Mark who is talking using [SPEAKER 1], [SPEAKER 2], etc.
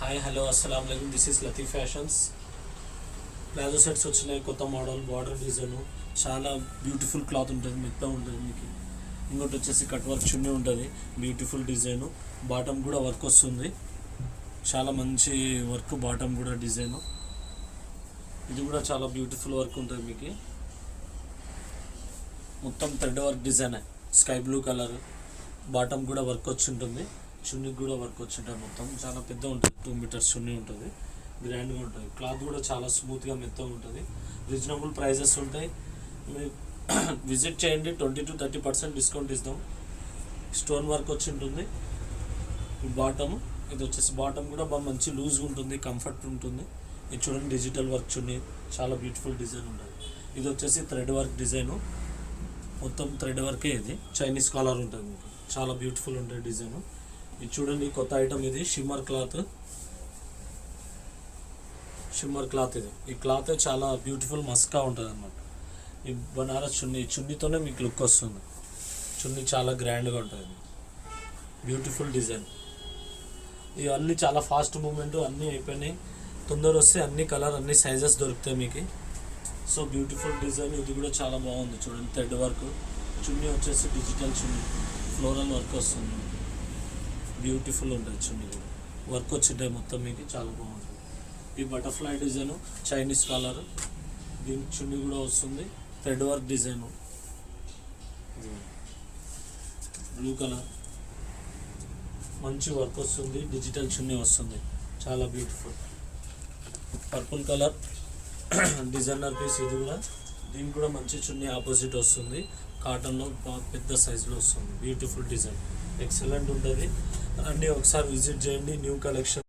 [SPEAKER 1] Hi hello అస్సలం వాలేకుమ్. This is Latif Fashions. Palazzo sets వచ్చినాయి, కొత్త మోడల్, బార్డర్ డిజైన్, చాలా బ్యూటిఫుల్ క్లాత్ ఉంటుంది, మెత్తగా ఉంటుంది మీకు. ఇంకోటి వచ్చేసి కట్ వర్క్ చున్నీ ఉంటుంది, బ్యూటిఫుల్ డిజైన్. బాటమ్ కూడా వర్క్ వస్తుంది, చాలా మంచి వర్క్. బాటమ్ కూడా డిజైన్, ఇది కూడా చాలా బ్యూటిఫుల్ వర్క్ ఉంటుంది మీకు. మొత్తం thread work design, sky blue colour. Bottom కూడా వర్క్ వచ్చి ఉంటుంది, చున్నీకి కూడా వర్క్ వచ్చి ఉంటుంది. మొత్తం చాలా పెద్ద ఉంటుంది, 2 మీటర్స్ చున్నీ ఉంటుంది, గ్రాండ్గా ఉంటుంది. క్లాత్ కూడా చాలా స్మూత్గా మెత్తగా ఉంటుంది. రీజనబుల్ ప్రైజెస్ ఉంటాయి. మీరు విజిట్ చేయండి, 20 to 30% డిస్కౌంట్ ఇస్తాం. స్టోన్ వర్క్ వచ్చి ఉంటుంది. బాటమ్ ఇది వచ్చేసి బాటమ్ కూడా బాగా మంచి లూజ్గా ఉంటుంది, కంఫర్ట్ ఉంటుంది. ఇది చూడండి, డిజిటల్ వర్క్ చున్నీ, చాలా బ్యూటిఫుల్ డిజైన్ ఉంటుంది. ఇది వచ్చేసి థ్రెడ్ వర్క్ డిజైను, మొత్తం థ్రెడ్ వర్కే. ఇది చైనీస్ కాలర్ ఉంటుంది మీకు, చాలా బ్యూటిఫుల్ ఉంటుంది డిజైన్. ఇది చూడండి, కొత్త ఐటమ్. ఇది షిమ్మర్ క్లాత్, ఇది. ఈ క్లాత్ చాలా బ్యూటిఫుల్, మస్కా ఉంటుంది అన్నమాట. ఈ బనారస్ చున్నీతోనే మీకు లుక్ వస్తుంది. చున్నీ చాలా గ్రాండ్గా ఉంటుంది, బ్యూటిఫుల్ డిజైన్. ఇవన్నీ చాలా ఫాస్ట్ మూమెంట్, అన్నీ అయిపోయినాయి. తొందర వస్తే అన్ని కలర్, అన్ని సైజెస్ దొరుకుతాయి మీకు. So beautiful design. ఇది కూడా చాలా బాగుంది చూడండి, థ్రెడ్ వర్క్. చున్నీ వచ్చేసి డిజిటల్ చున్నీ, ఫ్లోరల్ వర్క్ వస్తుంది, బ్యూటిఫుల్ ఉంటుంది. చున్నీ కూడా వర్క్ వచ్చింటాయి మొత్తం మీకు, చాలా బాగుంటుంది. ఈ బటర్ఫ్లై డిజైన్, చైనీస్ కలర్. దీనికి చున్నీ కూడా వస్తుంది, thread work design, blue colour, మంచి వర్క్ వస్తుంది, డిజిటల్ చున్నీ వస్తుంది, చాలా beautiful. Purple colour designer piece. ఇది కూడా, దీనికి కూడా మంచి చున్నీ ఆపోజిట్ వస్తుంది, కాటన్లో పెద్ద సైజులో వస్తుంది, బ్యూటిఫుల్ డిజైన్, ఎక్సలెంట్ ఉంటుంది. అన్నీ ఒకసారి విజిట్ చేయండి. New collection.